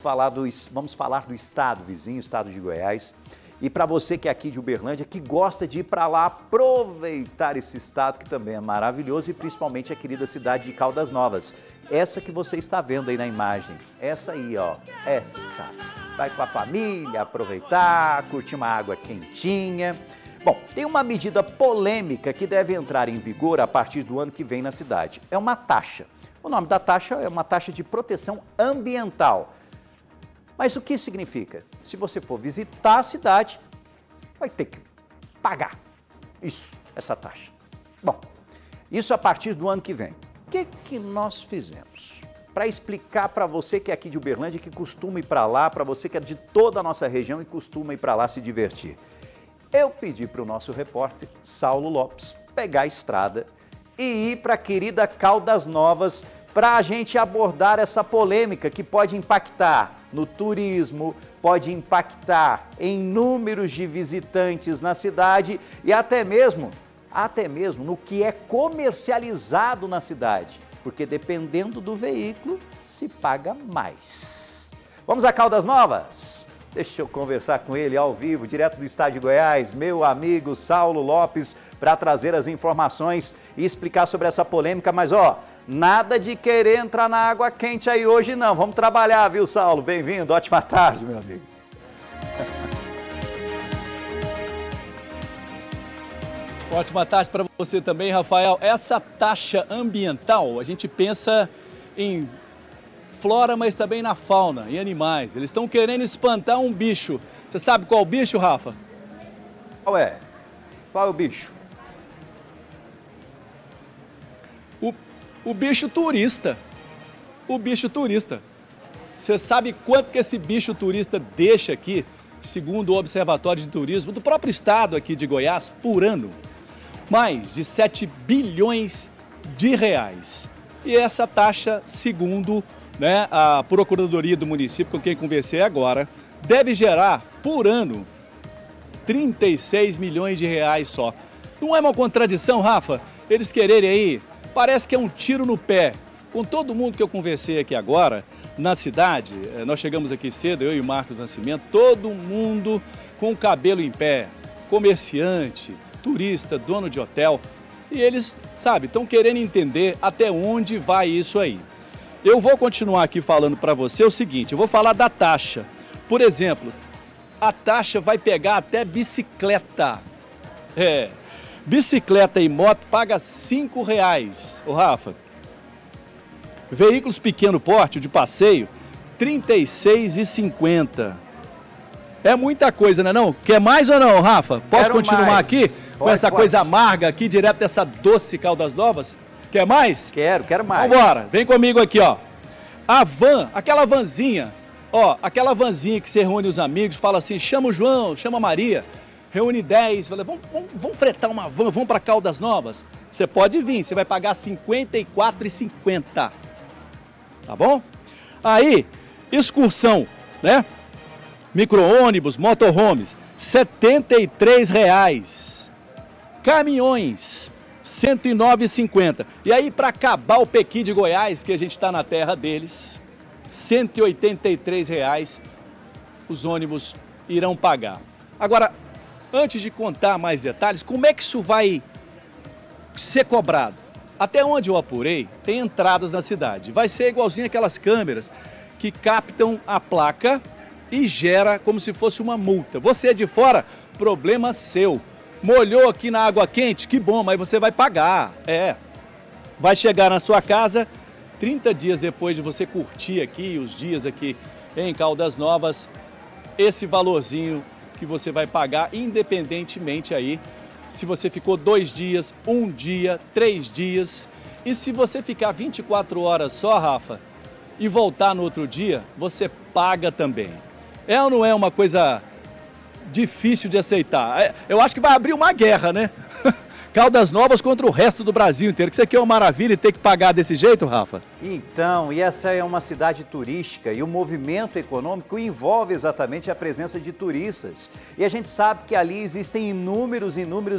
Vamos falar do estado vizinho, estado de Goiás. E para você que é aqui de Uberlândia, que gosta de ir para lá aproveitar esse estado que também é maravilhoso e principalmente a querida cidade de Caldas Novas. Essa que você está vendo aí na imagem, essa aí, ó, essa. Vai com a família aproveitar, curtir uma água quentinha. Bom, tem uma medida polêmica que deve entrar em vigor a partir do ano que vem na cidade. É uma taxa. O nome da taxa é uma taxa de proteção ambiental. Mas o que significa? Se você for visitar a cidade, vai ter que pagar essa taxa. Bom, isso a partir do ano que vem. O que nós fizemos? Para explicar para você que é aqui de Uberlândia, que costuma ir para lá, para você que é de toda a nossa região e costuma ir para lá se divertir. Eu pedi para o nosso repórter, Saulo Lopes, pegar a estrada e ir para a querida Caldas Novas para a gente abordar essa polêmica que pode impactar no turismo, pode impactar em números de visitantes na cidade e até mesmo no que é comercializado na cidade, porque dependendo do veículo se paga mais. Vamos a Caldas Novas? Deixa eu conversar com ele ao vivo, direto do estado de Goiás, meu amigo Saulo Lopes, para trazer as informações e explicar sobre essa polêmica, mas nada de querer entrar na água quente aí hoje não, vamos trabalhar, viu, Saulo? Bem-vindo, ótima tarde, meu amigo. Ótima tarde para você também, Rafael. Essa taxa ambiental, a gente pensa em flora, mas também na fauna, em animais. Eles estão querendo espantar um bicho. Você sabe qual bicho, Rafa? Qual é? Qual é o bicho? O bicho turista. O bicho turista. Você sabe quanto que esse bicho turista deixa aqui, segundo o Observatório de Turismo do próprio estado aqui de Goiás, por ano? Mais de 7 bilhões de reais. E essa taxa, segundo a Procuradoria do município, com quem conversei agora, deve gerar, por ano, 36 milhões de reais só. Não é uma contradição, Rafa? Eles quererem aí, parece que é um tiro no pé. Com todo mundo que eu conversei aqui agora, na cidade, nós chegamos aqui cedo, eu e o Marcos Nascimento, todo mundo com o cabelo em pé, comerciante, turista, dono de hotel, e eles, estão querendo entender até onde vai isso aí. Eu vou continuar aqui falando para você o seguinte, eu vou falar da taxa. Por exemplo, a taxa vai pegar até bicicleta. Bicicleta e moto paga R$ 5,00, ô Rafa. Veículos pequeno porte, de passeio, R$ 36,50. É muita coisa, né não? Quer mais ou não, Rafa? Posso continuar aqui com essa coisa amarga aqui, direto dessa doce Caldas Novas? Quer mais? Quero mais. Vambora, vem comigo aqui, ó. A van, aquela vanzinha, aquela vanzinha que você reúne os amigos, fala assim, chama o João, chama a Maria, reúne 10, fala, vamos fretar uma van, vamos para Caldas Novas. Você pode vir, você vai pagar R$ 54,50, tá bom? Aí, excursão, micro-ônibus, motorhomes, R$ 73,00. Caminhões, R$ 109,50. E aí, para acabar o Pequi de Goiás, que a gente está na terra deles, R$ 183,00 os ônibus irão pagar. Agora, antes de contar mais detalhes, como é que isso vai ser cobrado? Até onde eu apurei, tem entradas na cidade. Vai ser igualzinho aquelas câmeras que captam a placa e gera como se fosse uma multa. Você é de fora, problema seu. Molhou aqui na água quente, que bom, mas você vai pagar. Vai chegar na sua casa, 30 dias depois de você curtir aqui, os dias aqui em Caldas Novas, esse valorzinho que você vai pagar, independentemente aí, se você ficou 2 dias, 1 dia, 3 dias. E se você ficar 24 horas só, Rafa, e voltar no outro dia, você paga também. É ou não é uma coisa difícil de aceitar? Eu acho que vai abrir uma guerra, né? Caldas Novas contra o resto do Brasil inteiro. Que isso aqui é uma maravilha e ter que pagar desse jeito, Rafa? Então, e essa é uma cidade turística e o movimento econômico envolve exatamente a presença de turistas. E a gente sabe que ali existem inúmeros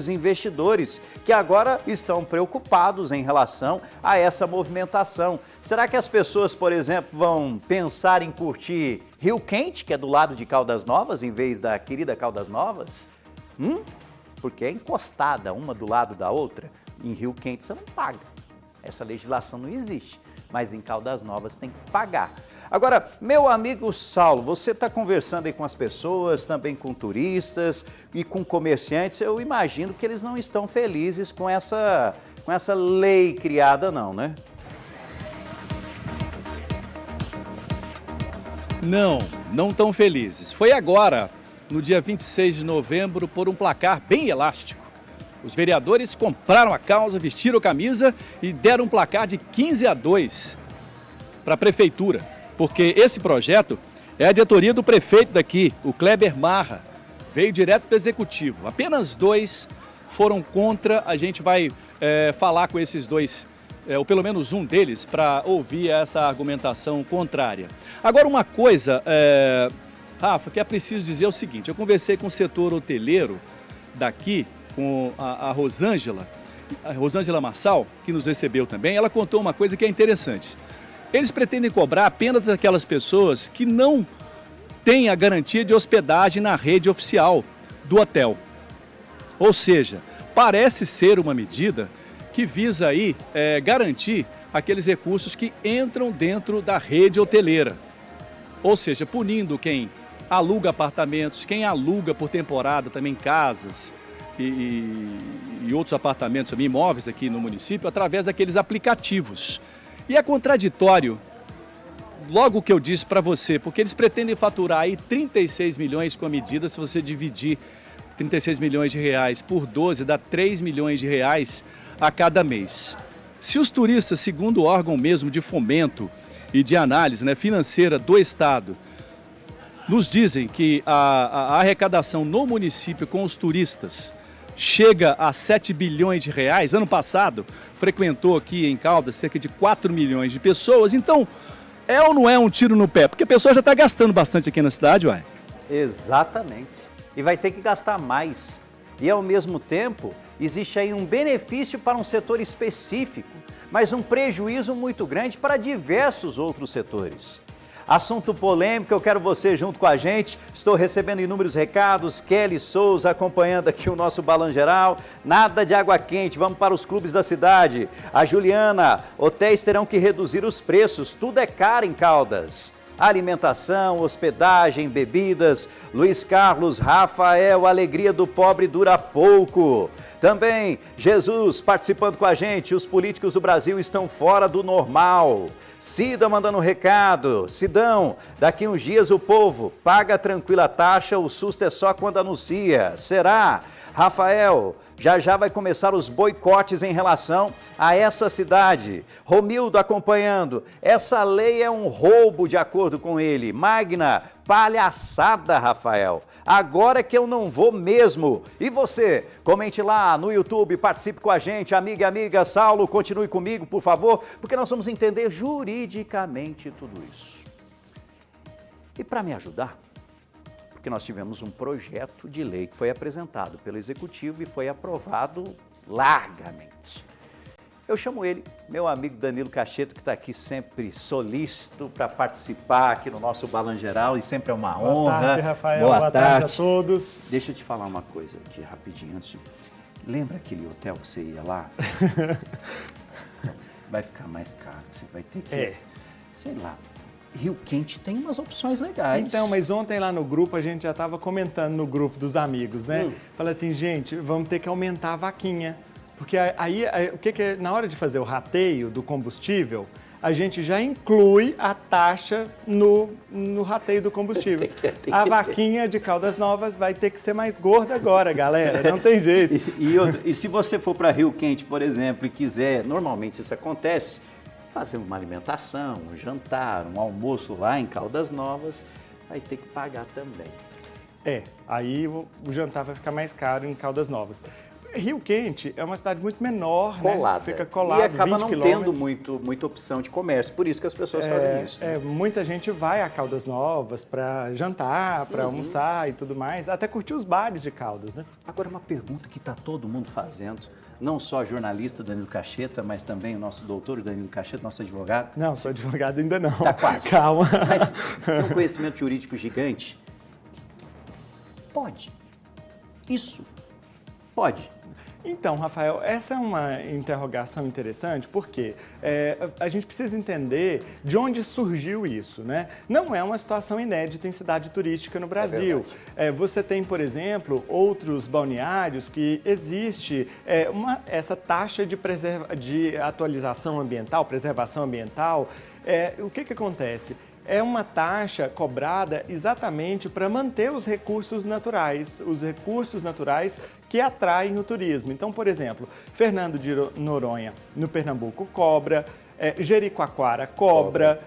investidores que agora estão preocupados em relação a essa movimentação. Será que as pessoas, por exemplo, vão pensar em curtir Rio Quente, que é do lado de Caldas Novas, em vez da querida Caldas Novas? Porque é encostada uma do lado da outra. Em Rio Quente você não paga. Essa legislação não existe. Mas em Caldas Novas tem que pagar. Agora, meu amigo Saulo, você está conversando aí com as pessoas, também com turistas e com comerciantes. Eu imagino que eles não estão felizes com essa lei criada não, né? Não tão felizes. Foi agora, no dia 26 de novembro, por um placar bem elástico. Os vereadores compraram a causa, vestiram a camisa e deram um placar de 15-2 para a prefeitura. Porque esse projeto é de autoria do prefeito daqui, o Kleber Marra. Veio direto para o executivo. Apenas 2 foram contra. A gente vai falar com esses 2, ou pelo menos um deles, para ouvir essa argumentação contrária. Agora, uma coisa, Rafa, que é preciso dizer é o seguinte. Eu conversei com o setor hoteleiro daqui, com a Rosângela Marçal, que nos recebeu também. Ela contou uma coisa que é interessante. Eles pretendem cobrar apenas daquelas pessoas que não têm a garantia de hospedagem na rede oficial do hotel. Ou seja, parece ser uma medida que visa aí garantir aqueles recursos que entram dentro da rede hoteleira. Ou seja, punindo quem aluga apartamentos, quem aluga por temporada também casas e outros apartamentos, também, imóveis aqui no município, através daqueles aplicativos. E é contraditório, logo o que eu disse para você, porque eles pretendem faturar aí 36 milhões com a medida, se você dividir 36 milhões de reais por 12, dá 3 milhões de reais a cada mês. Se os turistas, segundo o órgão mesmo de fomento e de análise financeira do Estado, nos dizem que a arrecadação no município com os turistas chega a 7 bilhões de reais. Ano passado, frequentou aqui em Caldas cerca de 4 milhões de pessoas. Então, é ou não é um tiro no pé? Porque a pessoa já está gastando bastante aqui na cidade, ué. Exatamente. E vai ter que gastar mais. E, ao mesmo tempo, existe aí um benefício para um setor específico, mas um prejuízo muito grande para diversos outros setores. Assunto polêmico, eu quero você junto com a gente. Estou recebendo inúmeros recados. Kelly Souza acompanhando aqui o nosso Balanço Geral. Nada de água quente, vamos para os clubes da cidade. A Juliana, hotéis terão que reduzir os preços, tudo é caro em Caldas. Alimentação, hospedagem, bebidas. Luiz Carlos, Rafael, alegria do pobre dura pouco. Também, Jesus participando com a gente, os políticos do Brasil estão fora do normal. Cida mandando um recado. Cidão, daqui uns dias o povo paga tranquila taxa, o susto é só quando anuncia. Será? Rafael, já vai começar os boicotes em relação a essa cidade. Romildo acompanhando. Essa lei é um roubo de acordo com ele. Magna, palhaçada, Rafael. Agora que eu não vou mesmo. E você? Comente lá no YouTube, participe com a gente. Amiga e amiga, Saulo, continue comigo, por favor, porque nós vamos entender juridicamente tudo isso. E para me ajudar, porque nós tivemos um projeto de lei que foi apresentado pelo Executivo e foi aprovado largamente. Eu chamo ele, meu amigo Danilo Cacheto, que está aqui sempre solícito para participar aqui no nosso Balanço Geral e sempre é uma honra. Boa tarde, Rafael. Boa tarde a todos. Deixa eu te falar uma coisa aqui rapidinho antes de... Lembra aquele hotel que você ia lá? Vai ficar mais caro, você vai ter que... Sei lá. Rio Quente tem umas opções legais. Então, mas ontem lá no grupo, a gente já estava comentando no grupo dos amigos, né? Falei assim, gente, vamos ter que aumentar a vaquinha. Porque aí, na hora de fazer o rateio do combustível, a gente já inclui a taxa no rateio do combustível. A vaquinha de Caldas Novas vai ter que ser mais gorda agora, galera. Não tem jeito. E se você for para Rio Quente, por exemplo, e quiser, normalmente isso acontece, fazer uma alimentação, um jantar, um almoço lá em Caldas Novas, vai ter que pagar também. Aí o jantar vai ficar mais caro em Caldas Novas. Rio Quente é uma cidade muito menor, Colada. né? Fica colado, e acaba 20 não quilômetros. tendo muita opção de comércio, por isso que as pessoas fazem isso. Né? Muita gente vai a Caldas Novas para jantar, para almoçar e tudo mais, até curtir os bares de Caldas, né? Agora, uma pergunta que está todo mundo fazendo, não só a jornalista Danilo Cacheta, mas também o nosso doutor Danilo Cacheta, nosso advogado. Não, sou advogado ainda não. Tá quase. Calma. Mas tem um conhecimento jurídico gigante. Pode. Isso. Pode. Então, Rafael, essa é uma interrogação interessante porque a gente precisa entender de onde surgiu isso, né? Não é uma situação inédita em cidade turística no Brasil. Você tem, por exemplo, outros balneários que existe essa taxa de atualização ambiental, preservação ambiental. O que acontece? É uma taxa cobrada exatamente para manter os recursos naturais que atraem o turismo. Então, por exemplo, Fernando de Noronha, no Pernambuco, cobra, Jericoacoara cobra,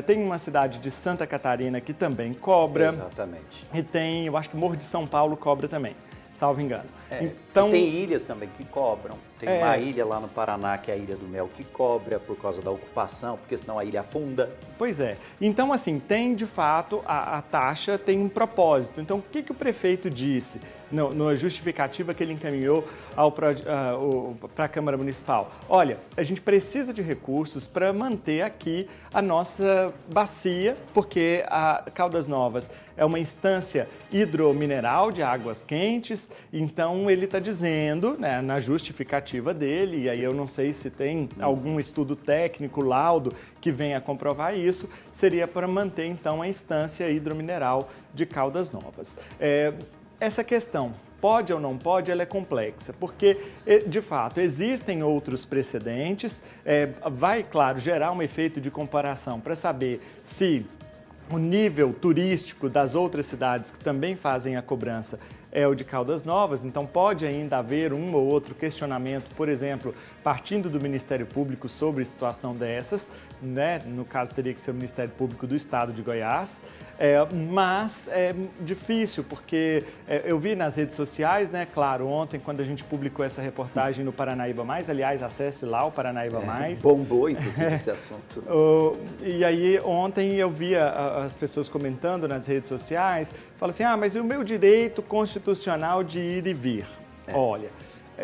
tem uma cidade de Santa Catarina que também cobra. Exatamente. E tem, eu acho que Morro de São Paulo cobra também, salvo engano. Então, e tem ilhas também que cobram. Tem uma ilha lá no Paraná, que é a Ilha do Mel, que cobra por causa da ocupação, porque senão a ilha afunda. Pois é. Então, assim, tem de fato, a taxa tem um propósito. Então, o que o prefeito disse na justificativa que ele encaminhou para a Câmara Municipal? Olha, a gente precisa de recursos para manter aqui a nossa bacia, porque a Caldas Novas é uma instância hidromineral de águas quentes, então ele está dizendo, né, na justificativa dele, e aí eu não sei se tem algum estudo técnico, laudo, que venha comprovar isso, seria para manter então a instância hidromineral de Caldas Novas. Essa questão, pode ou não pode, ela é complexa, porque, de fato, existem outros precedentes, vai, claro, gerar um efeito de comparação para saber se o nível turístico das outras cidades que também fazem a cobrança é o de Caldas Novas, então pode ainda haver um ou outro questionamento, por exemplo, partindo do Ministério Público sobre situação dessas, né? No caso teria que ser o Ministério Público do Estado de Goiás, mas é difícil, porque eu vi nas redes sociais, né? Claro, ontem quando a gente publicou essa reportagem no Paranaíba Mais, aliás, acesse lá o Paranaíba Mais. Bombou, inclusive, esse assunto. E aí ontem eu via as pessoas comentando nas redes sociais, falam assim, mas e o meu direito constitucional de ir e vir? Olha,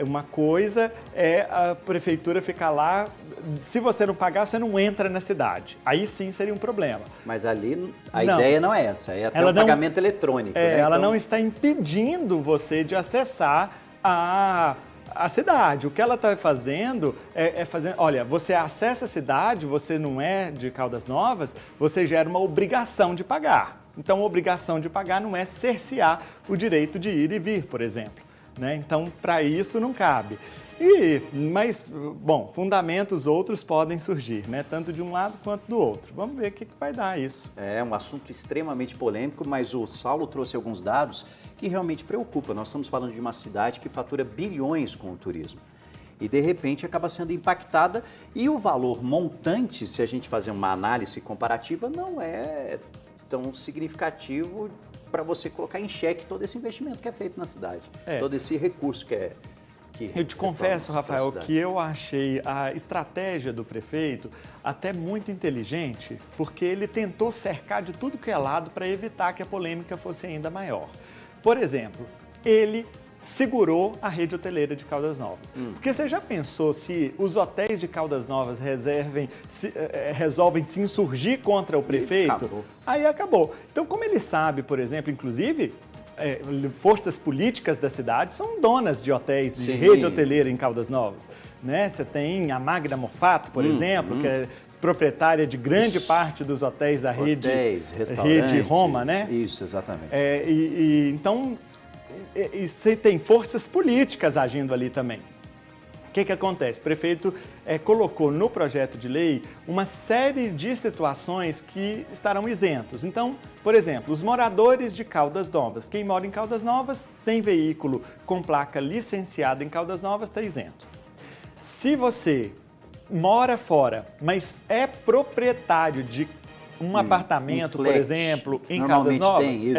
uma coisa é a prefeitura ficar lá, se você não pagar, você não entra na cidade. Aí sim seria um problema. Mas ali a ideia não é essa, é até um pagamento eletrônico. Né? Ela não está impedindo você de acessar a cidade. O que ela está fazendo olha, você acessa a cidade, você não é de Caldas Novas, você gera uma obrigação de pagar. Então, a obrigação de pagar não é cercear o direito de ir e vir, por exemplo. Né? Então, para isso não cabe. Mas, bom, fundamentos outros podem surgir, né? Tanto de um lado quanto do outro. Vamos ver o que vai dar isso. É um assunto extremamente polêmico, mas o Saulo trouxe alguns dados que realmente preocupam. Nós estamos falando de uma cidade que fatura bilhões com o turismo. E, de repente, acaba sendo impactada. E o valor montante, se a gente fazer uma análise comparativa, não é tão significativo para você colocar em xeque todo esse investimento que é feito na cidade. Todo esse recurso que é... Eu te confesso, Rafael, que eu achei a estratégia do prefeito até muito inteligente, porque ele tentou cercar de tudo que é lado para evitar que a polêmica fosse ainda maior. Por exemplo, ele segurou a rede hoteleira de Caldas Novas. Porque você já pensou se os hotéis de Caldas Novas resolvem se insurgir contra o prefeito? Acabou. Aí acabou. Então, como ele sabe, por exemplo, inclusive... forças políticas da cidade são donas de hotéis, de rede hoteleira em Caldas Novas. Né? Você tem a Magda Mofato, por exemplo, que é proprietária de grande parte dos hotéis da rede Roma, né? Isso, exatamente. Então, você tem forças políticas agindo ali também. O que acontece? O prefeito colocou no projeto de lei uma série de situações que estarão isentos. Então, por exemplo, os moradores de Caldas Novas. Quem mora em Caldas Novas tem veículo com placa licenciada em Caldas Novas, está isento. Se você mora fora, mas é proprietário de um apartamento, por exemplo, em Caldas Novas, tem isso.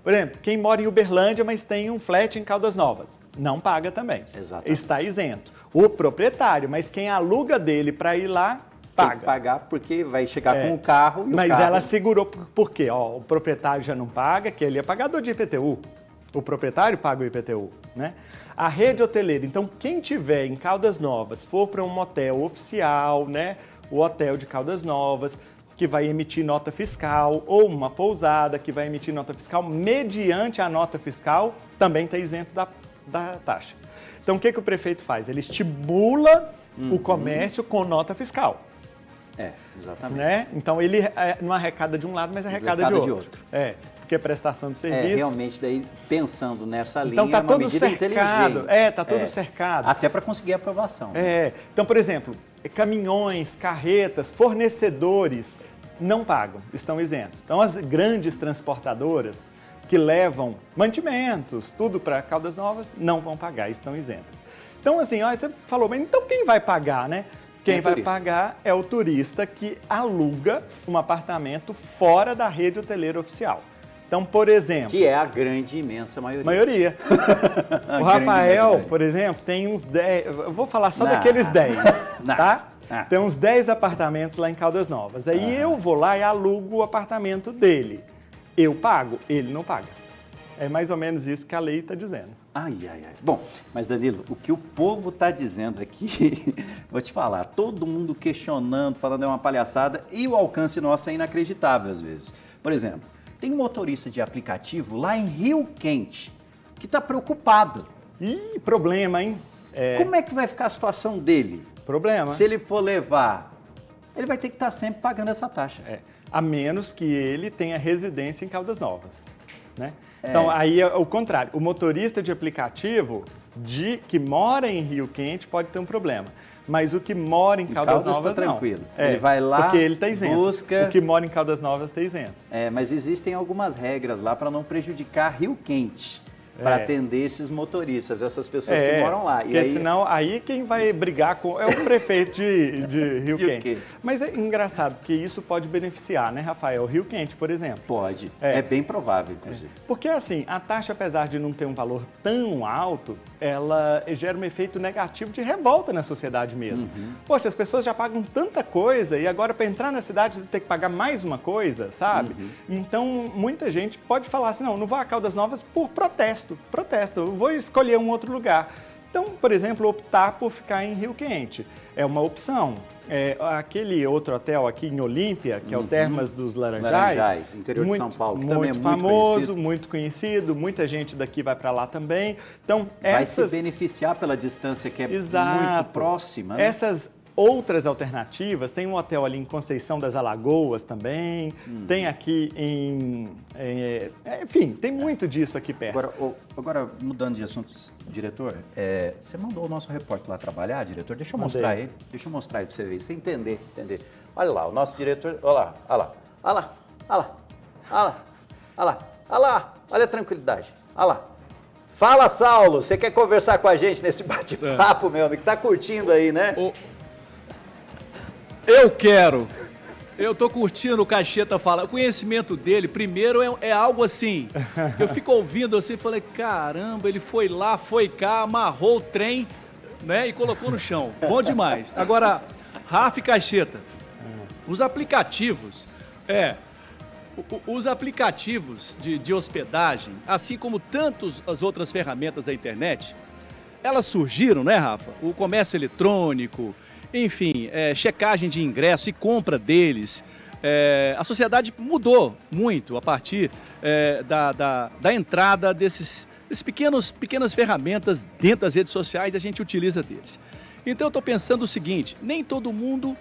Por exemplo, quem mora em Uberlândia, mas tem um flat em Caldas Novas, não paga também. Exatamente. Está isento. O proprietário, mas quem aluga dele para ir lá, paga. Tem que pagar porque vai chegar com o carro e Mas o carro... ela segurou por quê? Ó, o proprietário já não paga, que ele é pagador de IPTU. O proprietário paga o IPTU, né? A rede hoteleira, então quem tiver em Caldas Novas, for para um motel oficial, né? O hotel de Caldas Novas, que vai emitir nota fiscal, ou uma pousada que vai emitir nota fiscal, mediante a nota fiscal, também está isento da taxa. Então, o que o prefeito faz? Ele estimula o comércio com nota fiscal. Exatamente. Né? Então, ele não arrecada de um lado, mas arrecada de outro. Porque é prestação de serviço. Realmente, daí, pensando nessa linha, então, tá é uma todo medida cercado. inteligente. Tá todo cercado. Até para conseguir aprovação. Né? Então, por exemplo, caminhões, carretas, fornecedores não pagam, estão isentos. Então, as grandes transportadoras que levam mantimentos, tudo para Caldas Novas, não vão pagar, estão isentas. Então, assim, ó, você falou, mas então quem vai pagar, né? Quem vai pagar é o turista que aluga um apartamento fora da rede hoteleira oficial. Então, por exemplo... Que é a grande, imensa maioria. O Rafael, por exemplo, tem uns 10... Eu vou falar só daqueles 10, tá? Tem uns 10 apartamentos lá em Caldas Novas. Aí eu vou lá e alugo o apartamento dele. Eu pago, ele não paga. É mais ou menos isso que a lei está dizendo. Bom, mas Danilo, o que o povo está dizendo aqui, vou te falar, todo mundo questionando, falando é uma palhaçada, e o alcance nosso é inacreditável às vezes. Por exemplo, tem um motorista de aplicativo lá em Rio Quente que está preocupado. Ih, problema, hein? Como é que vai ficar a situação dele? Problema. Se ele for levar, ele vai ter que estar sempre pagando essa taxa. A menos que ele tenha residência em Caldas Novas, né? Então, aí é o contrário. O motorista de aplicativo que mora em Rio Quente pode ter um problema. Mas o que mora em Caldas Novas, tá não. Tranquilo. Ele vai lá, porque ele está isento. busca... O que mora em Caldas Novas está isento. Mas existem algumas regras lá para não prejudicar Rio Quente, para atender esses motoristas, essas pessoas que moram lá. Porque senão, aí quem vai brigar é o prefeito de Rio Quente. Mas é engraçado, porque isso pode beneficiar, né, Rafael? Rio Quente, por exemplo. Pode. É bem provável, inclusive. Porque, assim, a taxa, apesar de não ter um valor tão alto, ela gera um efeito negativo de revolta na sociedade mesmo. Poxa, as pessoas já pagam tanta coisa e agora, para entrar na cidade, tem que pagar mais uma coisa, sabe? Então, muita gente pode falar assim, não vou a Caldas Novas por protesto, eu vou escolher um outro lugar. Então, por exemplo, optar por ficar em Rio Quente é uma opção. Aquele outro hotel aqui em Olímpia, que é o Termas dos Laranjais, interior de São Paulo, que também é muito famoso, conhecido. Muito conhecido, muita gente daqui vai para lá também. Então, vai se beneficiar pela distância que é muito próxima. Né? Essas outras alternativas, tem um hotel ali em Conceição das Alagoas também, tem aqui enfim, tem muito disso aqui perto. Agora mudando de assunto, diretor, você mandou o nosso repórter lá trabalhar, diretor? Deixa eu mostrar ele para você ver, você entender. Olha lá, o nosso diretor, olha lá, olha a tranquilidade, olha lá. Fala, Saulo, você quer conversar com a gente nesse bate-papo, meu amigo? Tá curtindo aí, né? Eu quero. Eu tô curtindo o Cacheta falar. O conhecimento dele, primeiro, é algo assim. Eu fico ouvindo assim e falei, caramba, ele foi lá, foi cá, amarrou o trem, né, e colocou no chão. Bom demais. Agora, Rafa e Cacheta, os aplicativos, os aplicativos de hospedagem, assim como tantas as outras ferramentas da internet, elas surgiram, né, Rafa? O comércio eletrônico, enfim, checagem de ingresso e compra deles. A sociedade mudou muito a partir da entrada desses pequenas ferramentas dentro das redes sociais, a gente utiliza deles. Então eu estou pensando o seguinte, nem todo mundo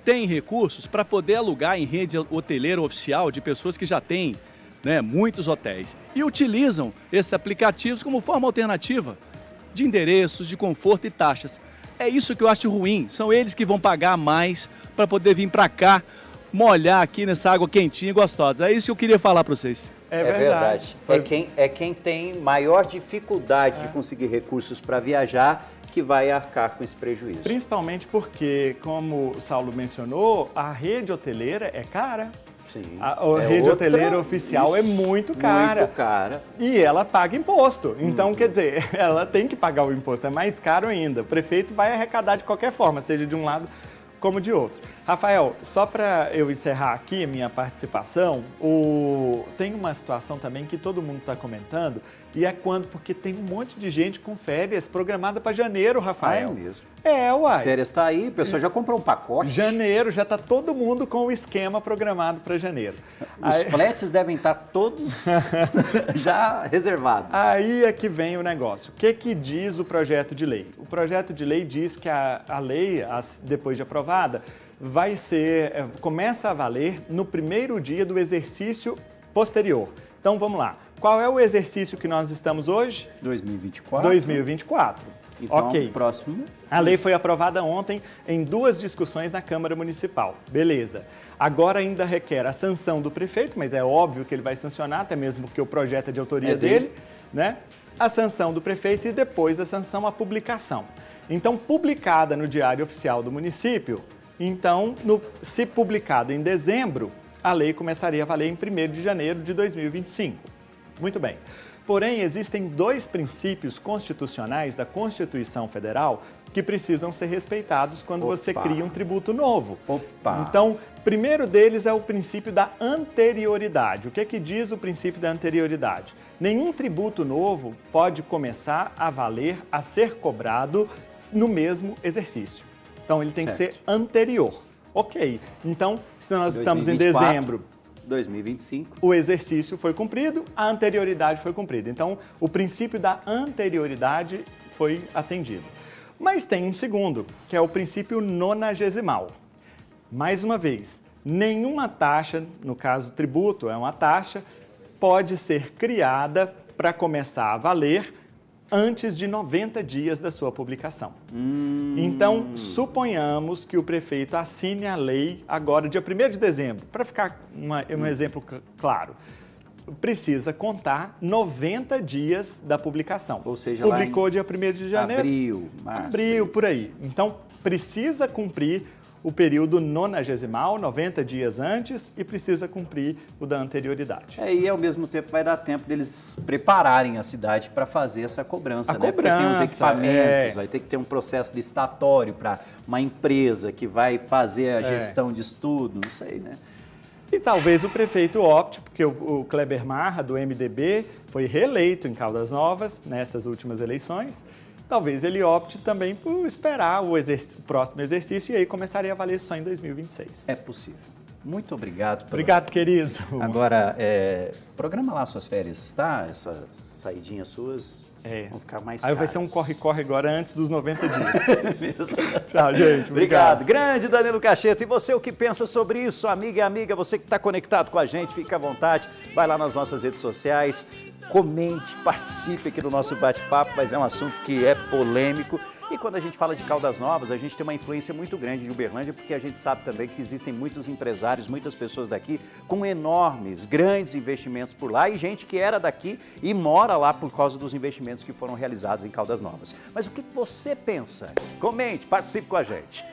tem recursos para poder alugar em rede hoteleira oficial de pessoas que já têm, né, muitos hotéis e utilizam esses aplicativos como forma alternativa de endereços, de conforto e taxas. É isso que eu acho ruim, são eles que vão pagar mais para poder vir para cá, molhar aqui nessa água quentinha e gostosa. É isso que eu queria falar para vocês. É verdade. Quem tem maior dificuldade de conseguir recursos para viajar que vai arcar com esse prejuízo. Principalmente porque, como o Saulo mencionou, a rede hoteleira é cara. Sim. A É rede outra- hoteleira oficial é Isso, muito cara. Muito cara. E ela paga imposto. Então, quer dizer, ela tem que pagar o imposto, é mais caro ainda. O prefeito vai arrecadar de qualquer forma, seja de um lado como de outro. Rafael, só para eu encerrar aqui a minha participação, tem uma situação também que todo mundo está comentando, e é porque tem um monte de gente com férias programada para janeiro, Rafael. Ah, é mesmo? É, uai. Férias está aí, a pessoa já comprou um pacote. Janeiro, já está todo mundo com o esquema programado para janeiro. Os fletes devem estar todos já reservados. Aí é que vem o negócio. O que diz o projeto de lei? O projeto de lei diz que a lei, depois de aprovada, começa a valer no primeiro dia do exercício posterior. Então vamos lá. Qual é o exercício que nós estamos hoje? 2024. 2024. Então, Ok. próximo. A lei foi aprovada ontem em 2 discussões na Câmara Municipal. Beleza. Agora ainda requer a sanção do prefeito, mas é óbvio que ele vai sancionar, até mesmo porque o projeto é de autoria dele, né? A sanção do prefeito e depois da sanção a publicação. Então, publicada no Diário Oficial do município, então, se publicado em dezembro, a lei começaria a valer em 1º de janeiro de 2025. Muito bem. Porém, existem 2 princípios constitucionais da Constituição Federal que precisam ser respeitados quando você cria um tributo novo. Então, primeiro deles é o princípio da anterioridade. O que diz o princípio da anterioridade? Nenhum tributo novo pode começar a valer, a ser cobrado no mesmo exercício. Então, ele tem que ser anterior. Ok. Então, se nós estamos em dezembro... 2025. O exercício foi cumprido, a anterioridade foi cumprida. Então, o princípio da anterioridade foi atendido. Mas tem um segundo, que é o princípio nonagesimal. Mais uma vez, nenhuma taxa, no caso tributo é uma taxa, pode ser criada para começar a valer antes de 90 dias da sua publicação. Então, suponhamos que o prefeito assine a lei agora, dia 1º de dezembro, para ficar um exemplo claro. Precisa contar 90 dias da publicação. Ou seja, publicou dia 1º de janeiro. Abril, março. Abril, por aí. Então, precisa cumprir o período nonagesimal, 90 dias antes, e precisa cumprir o da anterioridade. E ao mesmo tempo vai dar tempo deles prepararem a cidade para fazer essa cobrança, né? Porque tem os equipamentos, vai ter que ter um processo licitatório para uma empresa que vai fazer a gestão de estudo, não sei, né? E talvez o prefeito opte, porque o Kleber Marra, do MDB, foi reeleito em Caldas Novas nessas últimas eleições. Talvez ele opte também por esperar o próximo exercício e aí começaria a valer só em 2026. É possível. Muito obrigado. Obrigado, querido. Agora, programa lá suas férias, tá? Essas saidinhas suas vão ficar mais caras. Aí vai ser um corre-corre agora antes dos 90 dias. Tchau, gente. Obrigado. Grande Danilo Cacheto. E você, o que pensa sobre isso? Amiga e amiga, você que está conectado com a gente, fica à vontade. Vai lá nas nossas redes sociais, comente, participe aqui do nosso bate-papo, mas é um assunto que é polêmico. E quando a gente fala de Caldas Novas, a gente tem uma influência muito grande de Uberlândia, porque a gente sabe também que existem muitos empresários, muitas pessoas daqui com enormes, grandes investimentos por lá e gente que era daqui e mora lá por causa dos investimentos que foram realizados em Caldas Novas. Mas o que você pensa? Comente, participe com a gente.